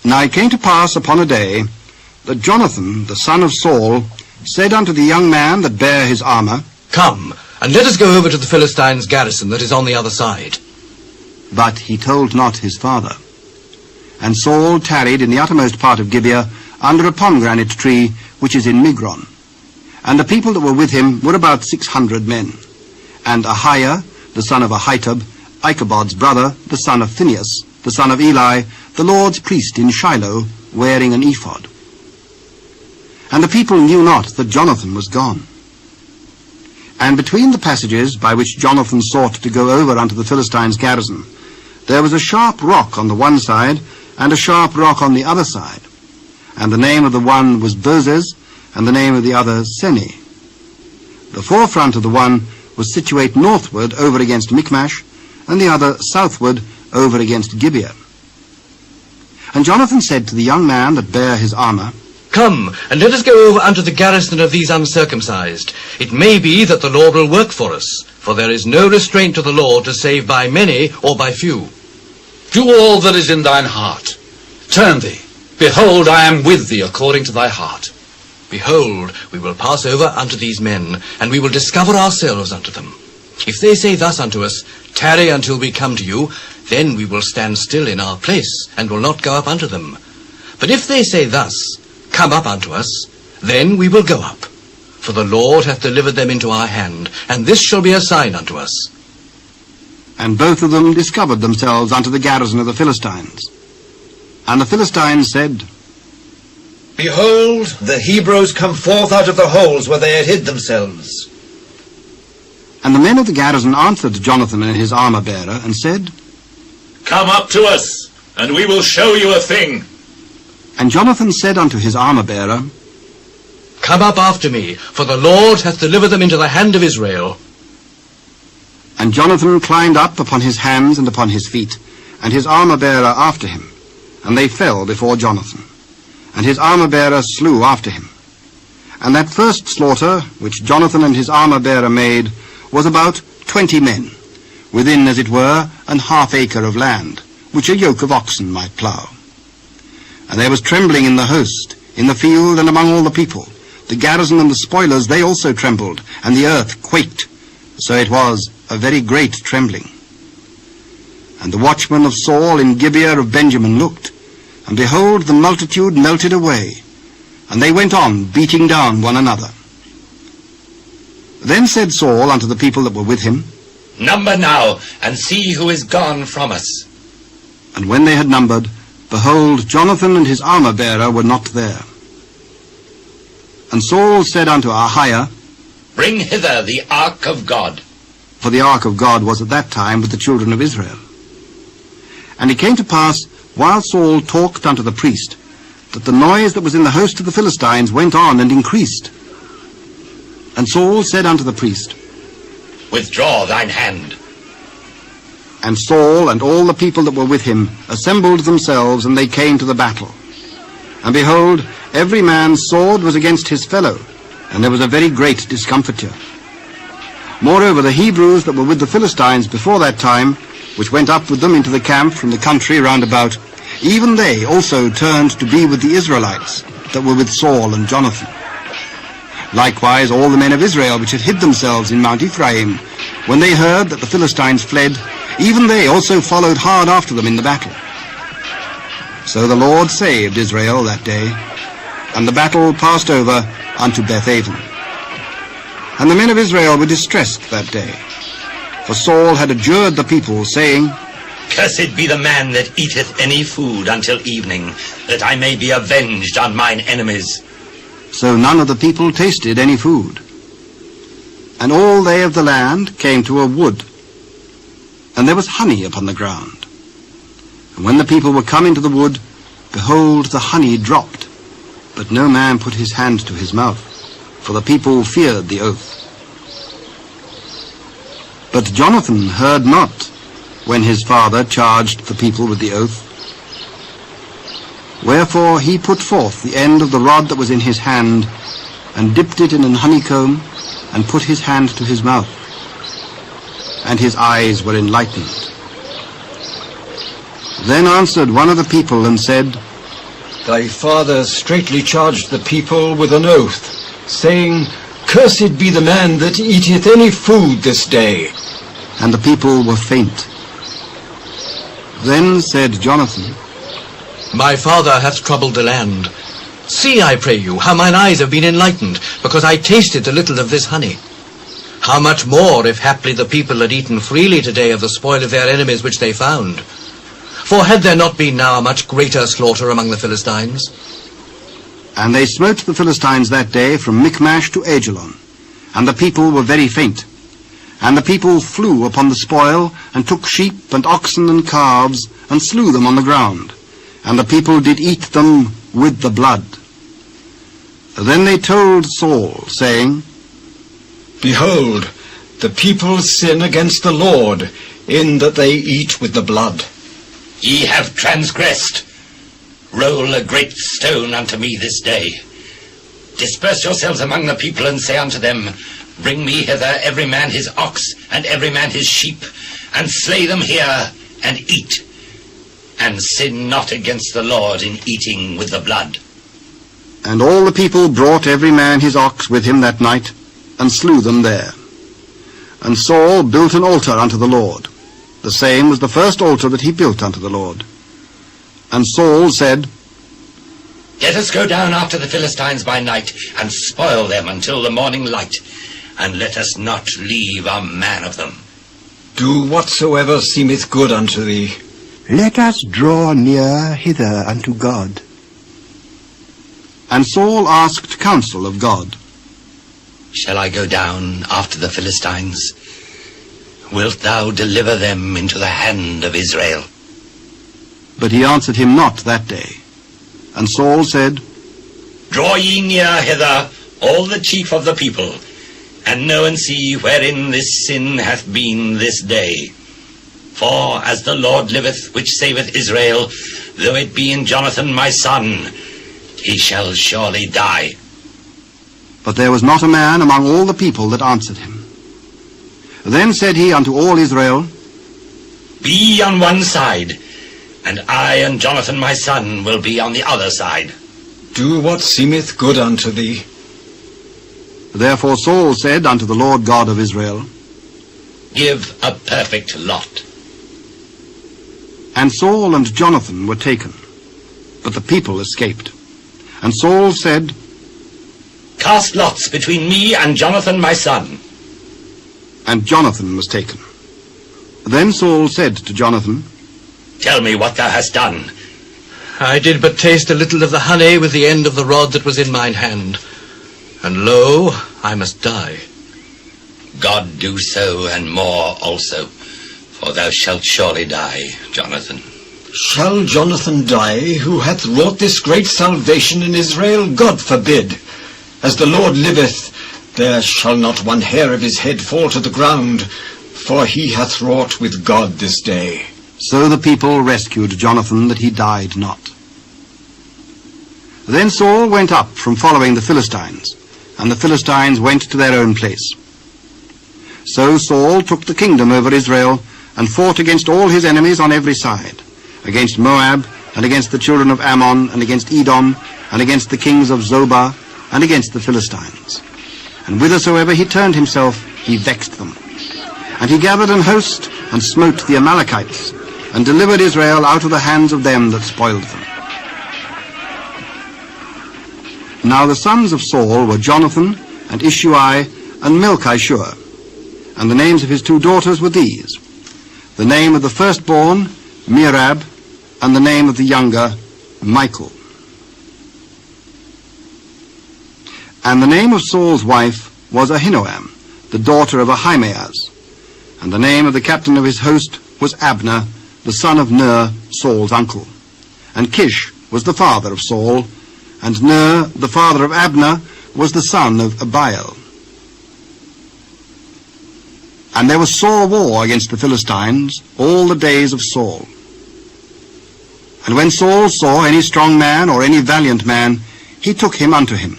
Now it came to pass upon a day that Jonathan, the son of Saul, said unto the young man that bare his armour, Come, and let us go over to the Philistines' garrison that is on the other side. But he told not his father. And Saul tarried in the uttermost part of Gibeah under a pomegranate tree which is in Migron. And the people that were with him were about 600 men. And Ahiah, the son of Ahitub, Ichabod's brother, the son of Phinehas, the son of Eli, the Lord's priest in Shiloh, wearing an ephod. And the people knew not that Jonathan was gone. And between the passages by which Jonathan sought to go over unto the Philistines' garrison, there was a sharp rock on the one side, and a sharp rock on the other side. And the name of the one was Bozez, and the name of the other Seneh. The forefront of the one was situate northward over against Michmash, and the other southward over against Gibeah. And Jonathan said to the young man that bare his armour, Come, and let us go over unto the garrison of these uncircumcised. It may be that the Lord will work for us, for there is no restraint to the Lord to save by many or by few. Do all that is in thine heart. Turn thee. Behold, I am with thee according to thy heart. Behold, we will pass over unto these men, and we will discover ourselves unto them. If they say thus unto us, Tarry until we come to you, then we will stand still in our place, and will not go up unto them. But if they say thus, Come up unto us, then we will go up. For the Lord hath delivered them into our hand, and this shall be a sign unto us. And both of them discovered themselves unto the garrison of the Philistines. And the Philistines said, Behold, the Hebrews come forth out of the holes where they had hid themselves. And the men of the garrison answered Jonathan and his armour-bearer, and said, Come up to us, and we will show you a thing. And Jonathan said unto his armour-bearer, Come up after me, for the Lord hath delivered them into the hand of Israel. And Jonathan climbed up upon his hands and upon his feet, and his armour-bearer after him. And they fell before Jonathan. And his armour-bearer slew after him. And that first slaughter, which Jonathan and his armour-bearer made, was about 20 men, within, as it were, an half acre of land, which a yoke of oxen might plough. And there was trembling in the host, in the field and among all the people. The garrison and the spoilers, they also trembled, and the earth quaked. So it was a very great trembling. And the watchmen of Saul in Gibeah of Benjamin looked, and behold, the multitude melted away, and they went on beating down one another. Then said Saul unto the people that were with him, Number now, and see who is gone from us. And when they had numbered, behold, Jonathan and his armour-bearer were not there. And Saul said unto Ahiah, Bring hither the ark of God. For the ark of God was at that time with the children of Israel. And it came to pass, while Saul talked unto the priest, that the noise that was in the host of the Philistines went on and increased. And Saul said unto the priest, Withdraw thine hand. And Saul and all the people that were with him assembled themselves, and they came to the battle. And behold, every man's sword was against his fellow, and there was a very great discomfiture. Moreover, the Hebrews that were with the Philistines before that time, which went up with them into the camp from the country round about, even they also turned to be with the Israelites that were with Saul and Jonathan. Likewise all the men of Israel which had hid themselves in Mount Ephraim, when they heard that the Philistines fled, even they also followed hard after them in the battle. So the Lord saved Israel that day, and the battle passed over unto Bethaven. And the men of Israel were distressed that day, for Saul had adjured the people, saying, Cursed be the man that eateth any food until evening, that I may be avenged on mine enemies. So none of the people tasted any food. And all they of the land came to a wood, and there was honey upon the ground. And when the people were come into the wood, behold, the honey dropped, but no man put his hand to his mouth, for the people feared the oath. But Jonathan heard not when his father charged the people with the oath. Wherefore he put forth the end of the rod that was in his hand, and dipped it in an honeycomb, and put his hand to his mouth. And his eyes were enlightened. Then answered one of the people and said, Thy father straitly charged the people with an oath, saying, Cursed be the man that eateth any food this day. And the people were faint. Then said Jonathan, My father hath troubled the land. See, I pray you, how mine eyes have been enlightened, because I tasted a little of this honey. How much more, if haply the people had eaten freely today of the spoil of their enemies which they found? For had there not been now a much greater slaughter among the Philistines? And they smote the Philistines that day from Michmash to Ajalon, and the people were very faint. And the people flew upon the spoil, and took sheep and oxen and calves, and slew them on the ground. And the people did eat them with the blood. Then they told Saul, saying, Behold, the people sin against the Lord, in that they eat with the blood. Ye have transgressed. Roll a great stone unto me this day. Disperse yourselves among the people, and say unto them, Bring me hither every man his ox, and every man his sheep, and slay them here, and eat. And sin not against the Lord in eating with the blood. And all the people brought every man his ox with him that night, and slew them there. And Saul built an altar unto the Lord. The same was the first altar that he built unto the Lord. And Saul said, Let us go down after the Philistines by night, and spoil them until the morning light, and let us not leave a man of them. Do whatsoever seemeth good unto thee. Let us draw near hither unto God. And Saul asked counsel of God. Shall I go down after the Philistines? Wilt thou deliver them into the hand of Israel? But he answered him not that day. And Saul said, Draw ye near hither, all the chief of the people, and know and see wherein this sin hath been this day. For as the Lord liveth, which saveth Israel, though it be in Jonathan my son, he shall surely die. But there was not a man among all the people that answered him. Then said he unto all Israel, Be ye on one side, and I and Jonathan my son will be on the other side. Do what seemeth good unto thee. Therefore Saul said unto the Lord God of Israel, Give a perfect lot. And Saul and Jonathan were taken, but the people escaped. And Saul said, Cast lots between me and Jonathan my son. And Jonathan was taken. Then Saul said to Jonathan, Tell me what thou hast done. I did but taste a little of the honey with the end of the rod that was in mine hand. And lo, I must die. God do so and more also, for thou shalt surely die, Jonathan. Shall Jonathan die, who hath wrought this great salvation in Israel? God forbid. As the Lord liveth, there shall not one hair of his head fall to the ground, for he hath wrought with God this day. So the people rescued Jonathan, that he died not. Then Saul went up from following the Philistines, and the Philistines went to their own place. So Saul took the kingdom over Israel, and fought against all his enemies on every side, against Moab, and against the children of Ammon, and against Edom, and against the kings of Zobah, and against the Philistines. And whithersoever he turned himself, he vexed them. And he gathered an host, and smote the Amalekites, and delivered Israel out of the hands of them that spoiled them. Now the sons of Saul were Jonathan, and Ishuai, and Melchishua, and the names of his two daughters were these: the name of the firstborn, Merab, and the name of the younger, Michal. And the name of Saul's wife was Ahinoam, the daughter of Ahimaaz. And the name of the captain of his host was Abner, the son of Ner, Saul's uncle. And Kish was the father of Saul, and Ner, the father of Abner, was the son of Abiel. And there was sore war against the Philistines all the days of Saul. And when Saul saw any strong man or any valiant man, he took him unto him.